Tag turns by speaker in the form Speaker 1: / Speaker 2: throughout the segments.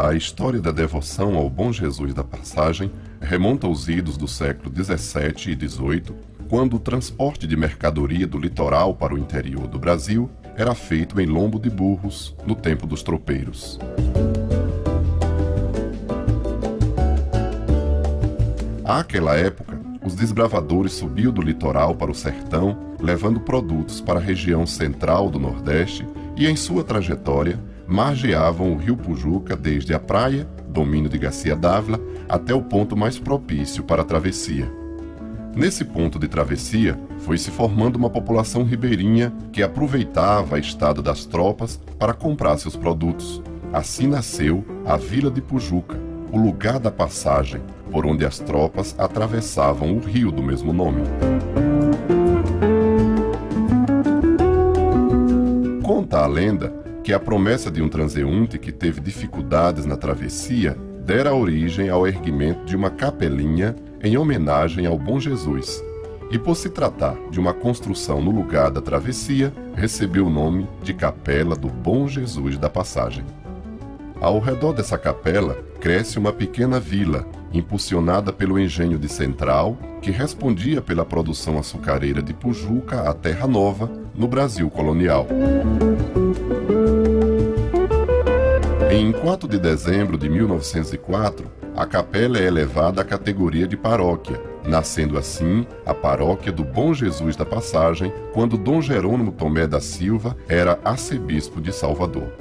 Speaker 1: A história da devoção ao Bom Jesus da Passagem remonta aos idos do século XVII e XVIII, quando o transporte de mercadoria do litoral para o interior do Brasil era feito em lombo de burros, no tempo dos tropeiros. Àquela época, os desbravadores subiam do litoral para o sertão, levando produtos para a região central do Nordeste e, em sua trajetória, margeavam o rio Pujuca desde a praia, domínio de Garcia Dávila, até o ponto mais propício para a travessia. Nesse ponto de travessia, foi se formando uma população ribeirinha que aproveitava a estada das tropas para comprar seus produtos. Assim nasceu a Vila de Pujuca, o lugar da passagem, por onde as tropas atravessavam o rio do mesmo nome. Conta a lenda que a promessa de um transeunte que teve dificuldades na travessia dera origem ao erguimento de uma capelinha em homenagem ao Bom Jesus, e por se tratar de uma construção no lugar da travessia, recebeu o nome de Capela do Bom Jesus da Passagem. Ao redor dessa capela cresce uma pequena vila, impulsionada pelo engenho de Central, que respondia pela produção açucareira de Pujuca à Terra Nova, no Brasil colonial. Em 4 de dezembro de 1904, a capela é elevada à categoria de paróquia, nascendo assim a Paróquia do Bom Jesus da Passagem, quando Dom Jerônimo Tomé da Silva era arcebispo de Salvador.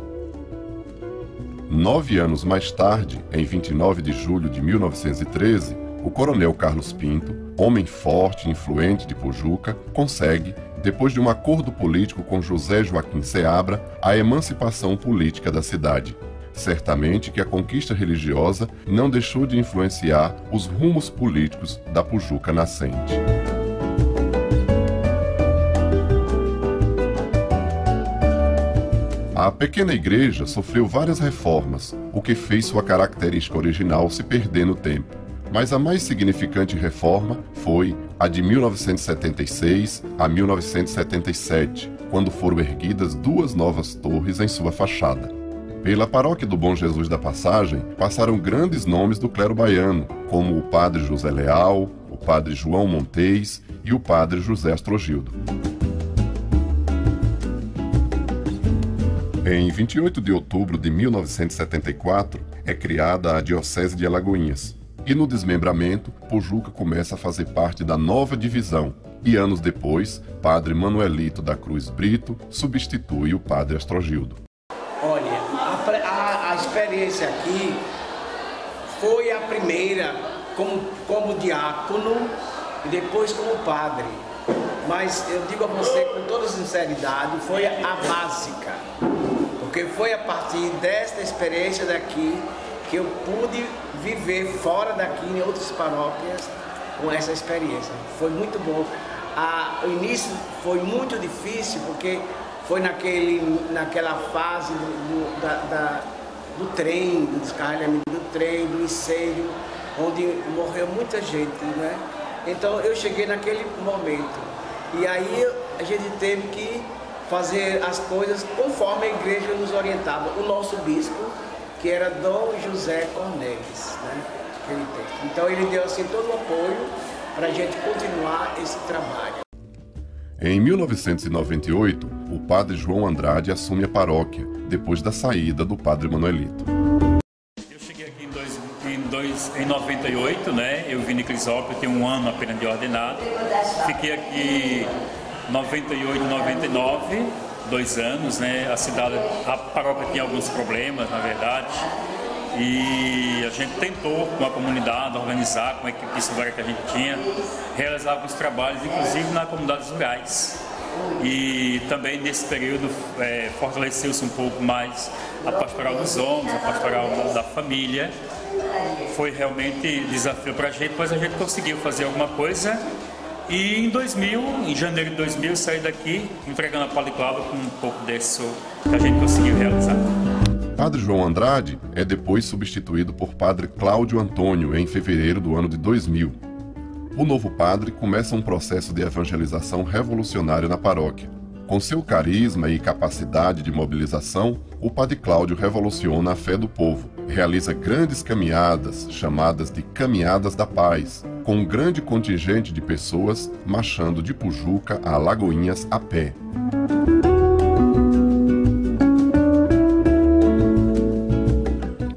Speaker 1: 9 anos mais tarde, em 29 de julho de 1913, o coronel Carlos Pinto, homem forte e influente de Pujuca, consegue, depois de um acordo político com José Joaquim Seabra, a emancipação política da cidade. Certamente que a conquista religiosa não deixou de influenciar os rumos políticos da Pujuca nascente. A pequena igreja sofreu várias reformas, o que fez sua característica original se perder no tempo. Mas a mais significante reforma foi a de 1976 a 1977, quando foram erguidas 2 novas torres em sua fachada. Pela paróquia do Bom Jesus da Passagem passaram grandes nomes do clero baiano, como o padre José Leal, o padre João Montes e o padre José Astrogildo. Em 28 de outubro de 1974, é criada a Diocese de Alagoinhas, e no desmembramento, Pujuca começa a fazer parte da nova divisão, e anos depois, padre Manuelito da Cruz Brito substitui o padre Astrogildo.
Speaker 2: Olha, a experiência aqui foi a primeira como diácono e depois como padre. Mas eu digo a você com toda sinceridade, foi a básica. Porque foi a partir desta experiência daqui que eu pude viver fora daqui, em outras paróquias, com essa experiência. Foi muito bom. O início foi muito difícil, porque foi naquela fase do trem, do descarrilhamento do trem, do incêndio, onde morreu muita gente, né? Então eu cheguei naquele momento. E aí a gente teve que fazer as coisas conforme a igreja nos orientava. O nosso bispo, que era Dom José Cornelis, né? Então ele deu assim todo o apoio para a gente continuar esse trabalho.
Speaker 1: Em 1998, o padre João Andrade assume a paróquia, depois da saída do padre Manuelito.
Speaker 3: Eu cheguei aqui em 98, né? Eu vim de Crisópolis, tenho 1 ano apenas de ordenado. Fiquei aqui 98, 99, 2 anos, né? A paróquia tinha alguns problemas, na verdade, e a gente tentou, com a comunidade, organizar, com a equipe missionária que a gente tinha, realizar alguns trabalhos, inclusive nas comunidades rurais. E também nesse período fortaleceu-se um pouco mais a pastoral dos homens, a pastoral da família. Foi realmente desafio para a gente, mas a gente conseguiu fazer alguma coisa. E em janeiro de 2000, saí daqui entregando a Padre Cláudio com um pouco disso que a gente conseguiu realizar.
Speaker 1: Padre João Andrade é depois substituído por Padre Cláudio Antônio em fevereiro do ano de 2000. O novo padre começa um processo de evangelização revolucionário na paróquia. Com seu carisma e capacidade de mobilização, o Padre Cláudio revoluciona a fé do povo, realiza grandes caminhadas, chamadas de Caminhadas da Paz, com um grande contingente de pessoas marchando de Pujuca a Alagoinhas a pé.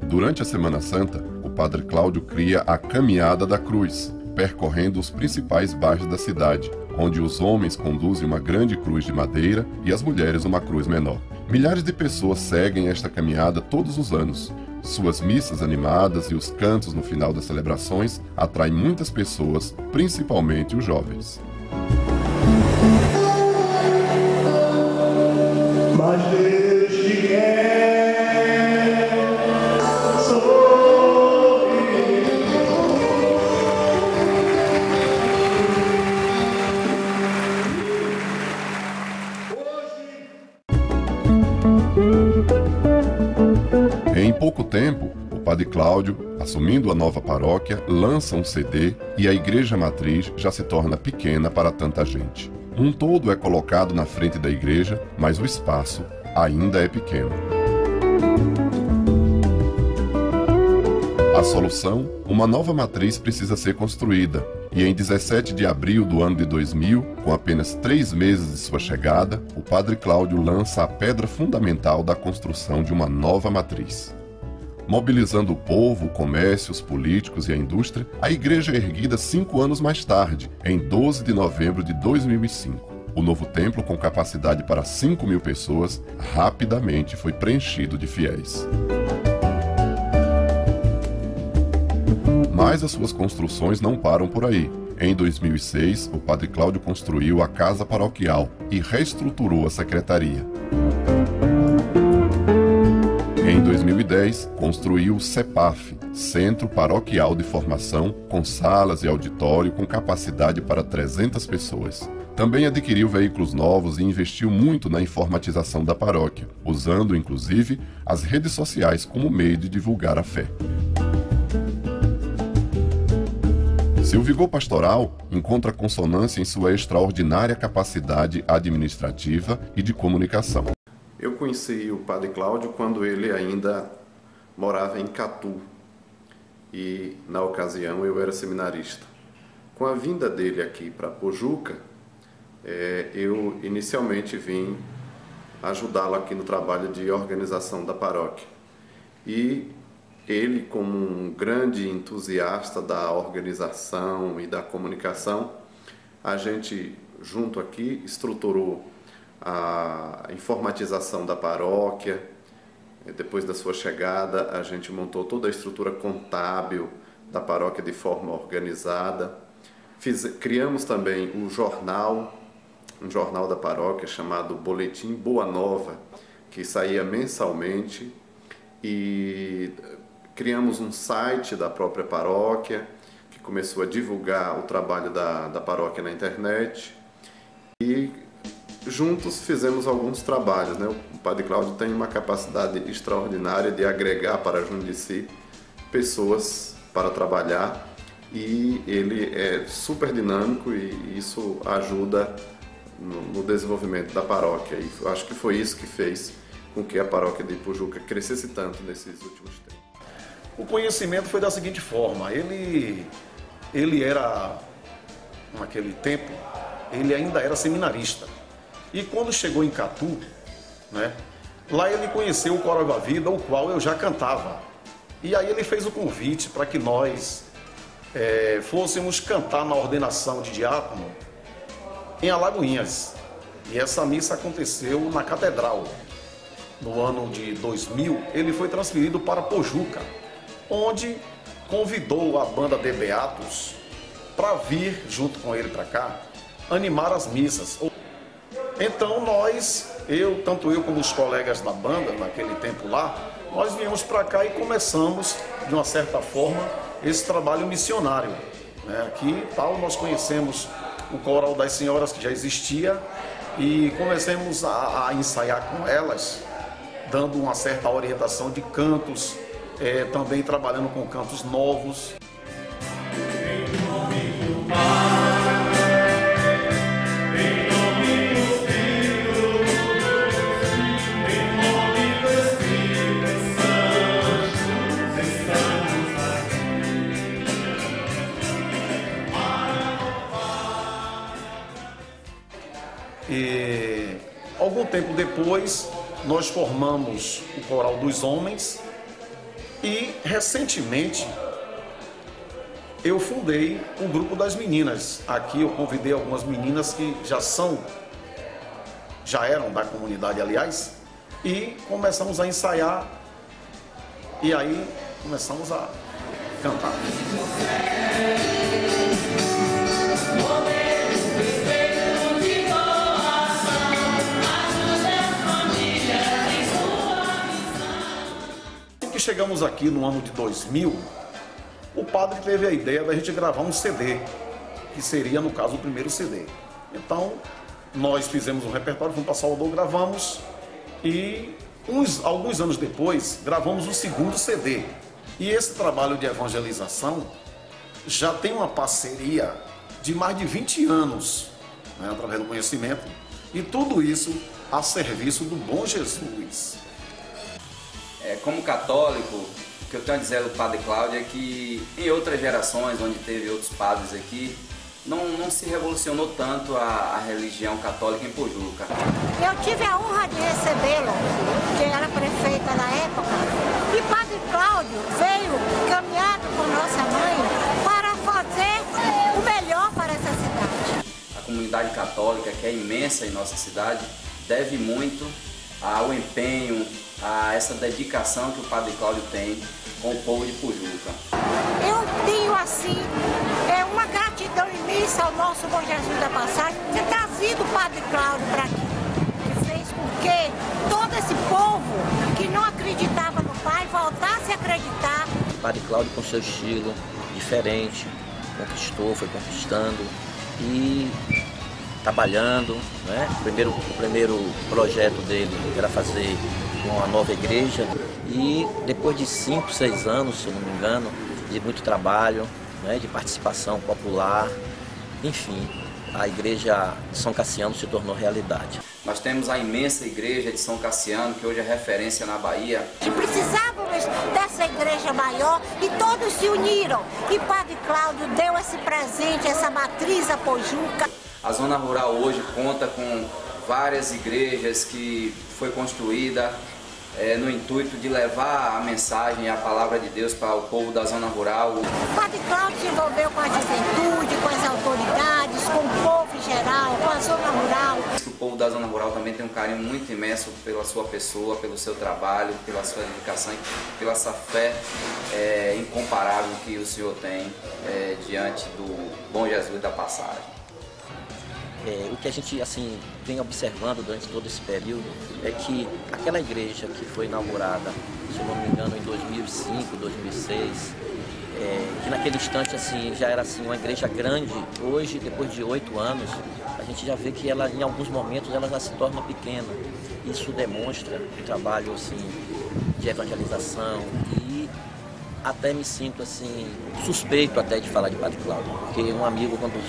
Speaker 1: Durante a Semana Santa, o Padre Cláudio cria a Caminhada da Cruz, percorrendo os principais bairros da cidade, onde os homens conduzem uma grande cruz de madeira e as mulheres uma cruz menor. Milhares de pessoas seguem esta caminhada todos os anos. Suas missas animadas e os cantos no final das celebrações atraem muitas pessoas, principalmente os jovens.
Speaker 4: Mas Deus te quer sorrir.
Speaker 1: Em pouco tempo, o Padre Cláudio, assumindo a nova paróquia, lança um CD e a igreja matriz já se torna pequena para tanta gente. Um todo é colocado na frente da igreja, mas o espaço ainda é pequeno. A solução? Uma nova matriz precisa ser construída, e em 17 de abril do ano de 2000, com apenas 3 meses de sua chegada, o Padre Cláudio lança a pedra fundamental da construção de uma nova matriz. Mobilizando o povo, o comércio, os políticos e a indústria, a igreja é erguida 5 anos mais tarde, em 12 de novembro de 2005. O novo templo, com capacidade para 5.000 pessoas, rapidamente foi preenchido de fiéis. Mas as suas construções não param por aí. Em 2006, o Padre Cláudio construiu a Casa Paroquial e reestruturou a secretaria. Em 2010, construiu o CEPAF, Centro Paroquial de Formação, com salas e auditório com capacidade para 300 pessoas. Também adquiriu veículos novos e investiu muito na informatização da paróquia, usando, inclusive, as redes sociais como meio de divulgar a fé. Seu vigor pastoral encontra consonância em sua extraordinária capacidade administrativa e de comunicação.
Speaker 5: Eu conheci o Padre Cláudio quando ele ainda morava em Catu e, na ocasião, eu era seminarista. Com a vinda dele aqui para Pujuca, eu inicialmente vim ajudá-lo aqui no trabalho de organização da paróquia. E ele, como um grande entusiasta da organização e da comunicação, a gente, junto aqui, estruturou a informatização da paróquia. Depois da sua chegada, a gente montou toda a estrutura contábil da paróquia de forma organizada. Criamos também um jornal da paróquia chamado Boletim Boa Nova, que saía mensalmente, e criamos um site da própria paróquia, que começou a divulgar o trabalho da paróquia na internet, e juntos fizemos alguns trabalhos, né? O Padre Cláudio tem uma capacidade extraordinária de agregar para junto de si pessoas para trabalhar, e ele é super dinâmico e isso ajuda no desenvolvimento da paróquia. E eu acho que foi isso que fez com que a paróquia de Pujuca crescesse tanto nesses últimos tempos.
Speaker 6: O conhecimento foi da seguinte forma: ele era, naquele tempo, ele ainda era seminarista. E quando chegou em Catu, né, lá ele conheceu o Coro da Vida, o qual eu já cantava. E aí ele fez o convite para que nós fôssemos cantar na ordenação de diácono em Alagoinhas. E essa missa aconteceu na Catedral. No ano de 2000, ele foi transferido para Pujuca, onde convidou a banda de Beatos para vir junto com ele para cá, animar as missas. Então tanto eu como os colegas da banda, naquele tempo lá, nós viemos para cá e começamos, de uma certa forma, esse trabalho missionário, né? Aqui nós conhecemos o Coral das Senhoras, que já existia, e comecemos a ensaiar com elas, dando uma certa orientação de cantos, também trabalhando com cantos novos. E algum tempo depois, nós formamos o Coral dos Homens e, recentemente, eu fundei o Grupo das Meninas. Aqui eu convidei algumas meninas que já eram da comunidade, aliás, e começamos a ensaiar e aí começamos a cantar. Assim que chegamos aqui no ano de 2000, o padre teve a ideia da gente gravar um CD, que seria, no caso, o primeiro CD. Então, nós fizemos um repertório, fomos para Salvador, gravamos e alguns anos depois gravamos o segundo CD. E esse trabalho de evangelização já tem uma parceria de mais de 20 anos, né, através do conhecimento, e tudo isso a serviço do Bom Jesus.
Speaker 7: Como católico, o que eu tenho a dizer do Padre Cláudio é que em outras gerações, onde teve outros padres aqui, não se revolucionou tanto a religião católica em Pojuca.
Speaker 8: Eu tive a honra de recebê-lo, que era prefeita na época, e Padre Cláudio veio caminhado com nossa mãe para fazer o melhor para essa cidade.
Speaker 7: A comunidade católica, que é imensa em nossa cidade, deve muito ao empenho, a essa dedicação que o Padre Cláudio tem com o povo de Pojuca.
Speaker 8: Eu tenho assim uma gratidão imensa ao nosso Bom Jesus da Passagem de ter trazido o Padre Cláudio para aqui, que fez com que todo esse povo que não acreditava no Pai voltasse a acreditar.
Speaker 9: O Padre Cláudio, com seu estilo diferente, conquistou, foi conquistando e trabalhando, né? O primeiro projeto dele era fazer uma nova igreja e depois de 5, 6 anos, se eu não me engano, de muito trabalho, né, de participação popular, enfim, a igreja de São Cassiano se tornou realidade.
Speaker 7: Nós temos a imensa igreja de São Cassiano, que hoje é referência na Bahia.
Speaker 8: E precisávamos dessa igreja maior e todos se uniram. E Padre Cláudio deu esse presente, essa matriz a Pojuca.
Speaker 7: A zona rural hoje conta com várias igrejas que foi construída no intuito de levar a mensagem e a palavra de Deus para o povo da zona rural.
Speaker 8: O Padre Cláudio se envolveu com a juventude, com as autoridades, com o povo em geral, com a zona rural.
Speaker 7: O povo da zona rural também tem um carinho muito imenso pela sua pessoa, pelo seu trabalho, pela sua dedicação, pela essa fé incomparável que o senhor tem diante do Bom Jesus da Passagem.
Speaker 9: O que a gente assim vem observando durante todo esse período é que aquela igreja que foi inaugurada, se eu não me engano, em 2005, 2006, que naquele instante assim já era assim uma igreja grande, hoje, depois de 8 anos, a gente já vê que ela, em alguns momentos, ela já se torna pequena. Isso demonstra um trabalho assim de evangelização e até me sinto assim suspeito até de falar de Padre Cláudio, porque um amigo quando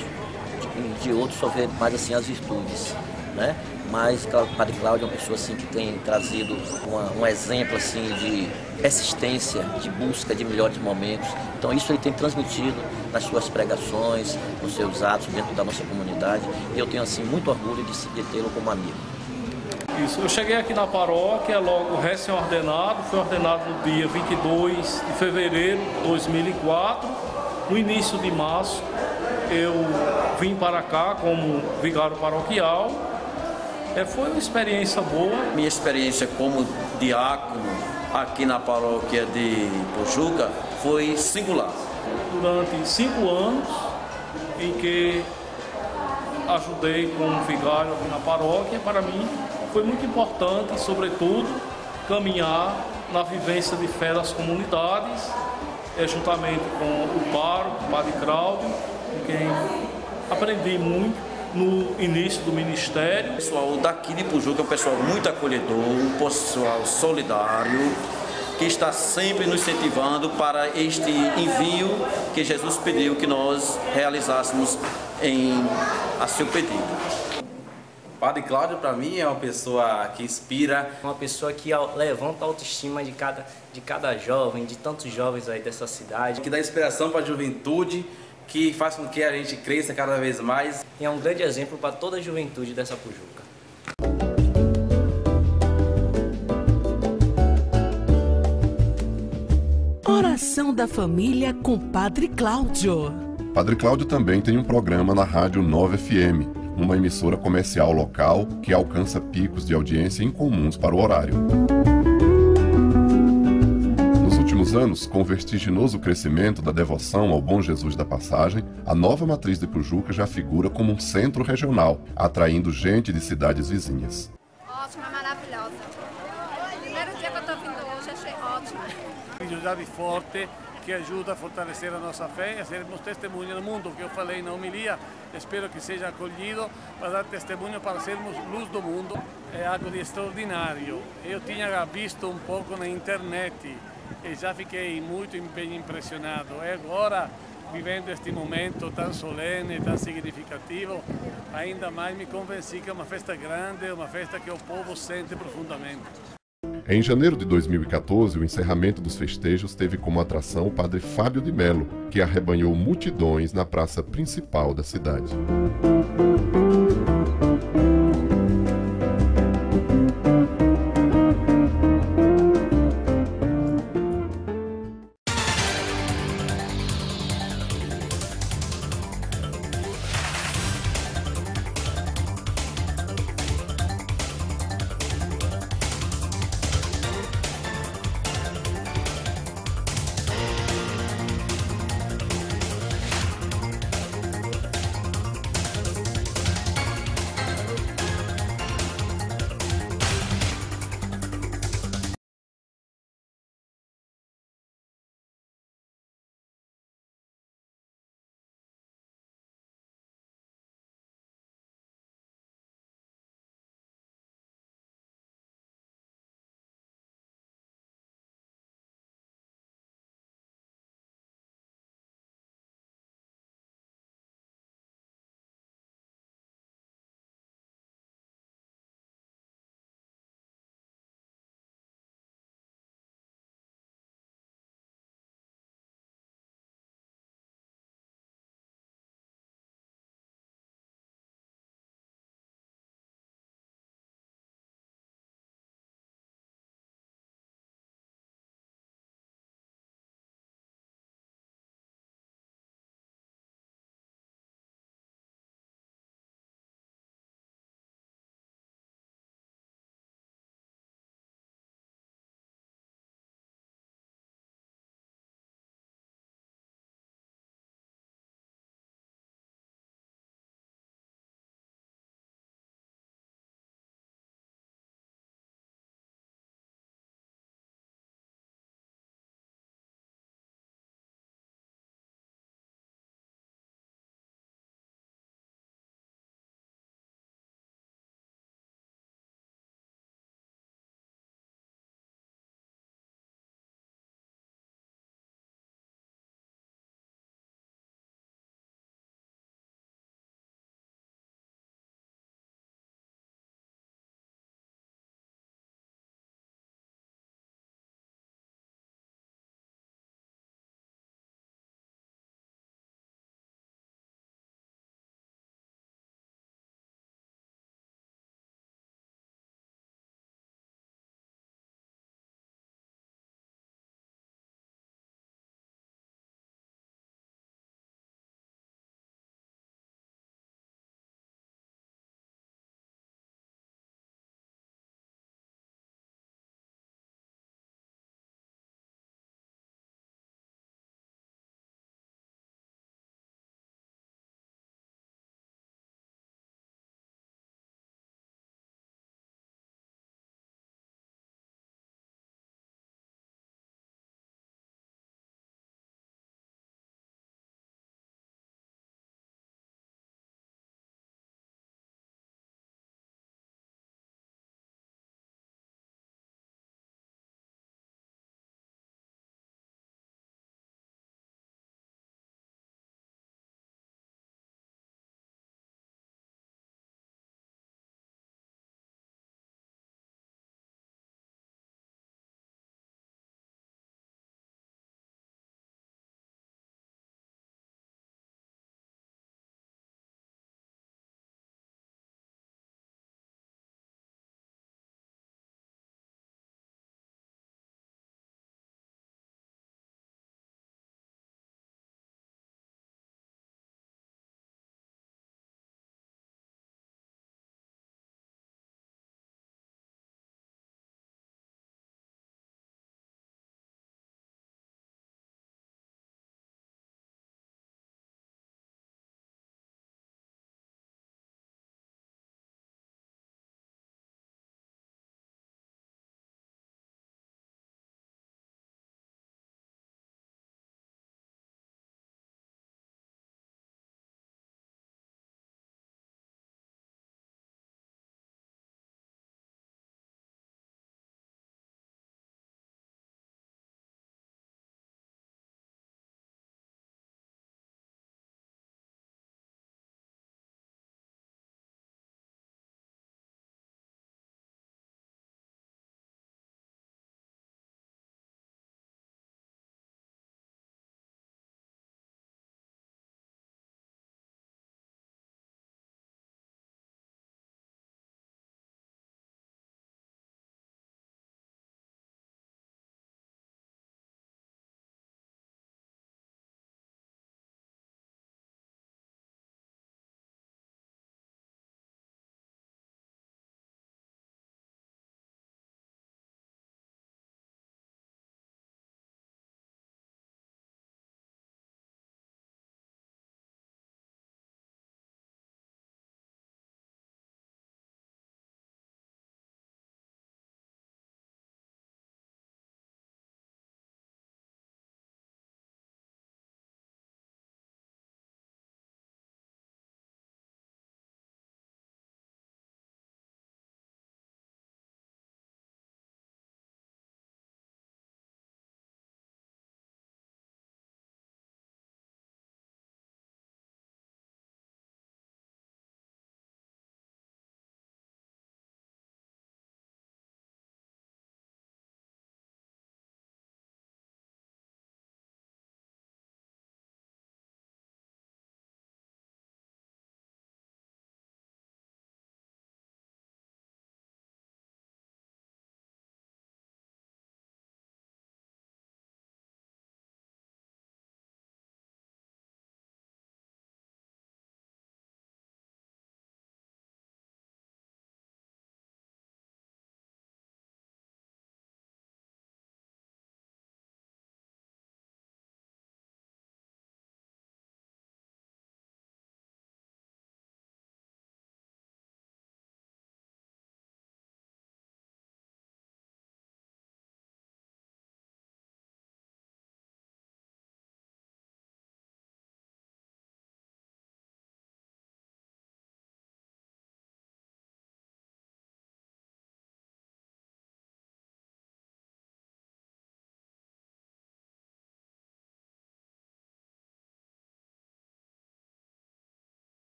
Speaker 9: de outros só vê mais assim as virtudes, né? Mas o Padre Cláudio é uma pessoa assim que tem trazido um exemplo assim de persistência, de busca de melhores momentos. Então isso ele tem transmitido nas suas pregações, nos seus atos dentro da nossa comunidade. E eu tenho assim muito orgulho de tê-lo como amigo.
Speaker 10: Isso, eu cheguei aqui na paróquia logo recém-ordenado, fui ordenado no dia 22 de fevereiro de 2004, no início de março. Eu vim para cá como vigário paroquial. Foi uma experiência boa.
Speaker 11: Minha experiência como diácono aqui na paróquia de Pojuca foi singular.
Speaker 10: Durante 5 anos em que ajudei como vigário aqui na paróquia, para mim foi muito importante, sobretudo, caminhar na vivência de fé das comunidades, juntamente com o pároco, o Padre Cláudio, com quem aprendi muito no início do ministério.
Speaker 11: O pessoal daqui de Pojuca é um pessoal muito acolhedor, um pessoal solidário, que está sempre nos incentivando para este envio que Jesus pediu que nós realizássemos a seu pedido.
Speaker 12: Padre Cláudio, para mim, é uma pessoa que inspira.
Speaker 13: Uma pessoa que levanta a autoestima de cada jovem, de tantos jovens aí dessa cidade.
Speaker 12: Que dá inspiração para a juventude, que faz com que a gente cresça cada vez mais.
Speaker 13: e é um grande exemplo para toda a juventude dessa Pujuca.
Speaker 14: Oração da família com Padre Cláudio.
Speaker 1: Padre Cláudio também tem um programa na Rádio 9 FM, uma emissora comercial local que alcança picos de audiência incomuns para o horário. Nos últimos anos, com o vertiginoso crescimento da devoção ao Bom Jesus da Passagem, a nova matriz de Pujuca já figura como um centro regional, atraindo gente de cidades vizinhas.
Speaker 15: Ótima, maravilhosa. Primeiro dia que eu estou vindo hoje, achei ótima.
Speaker 10: Religiosidade forte, que ajuda a fortalecer a nossa fé e a sermos testemunha no mundo, que eu falei na homilia, espero que seja acolhido para dar testemunho para sermos luz do mundo. É algo de extraordinário. Eu tinha visto um pouco na internet e já fiquei muito bem impressionado. E agora, vivendo este momento tão solene, tão significativo, ainda mais me convenci que é uma festa grande, uma festa que o povo sente profundamente.
Speaker 1: Em janeiro de 2014, o encerramento dos festejos teve como atração o padre Fábio de Melo, que arrebanhou multidões na praça principal da cidade.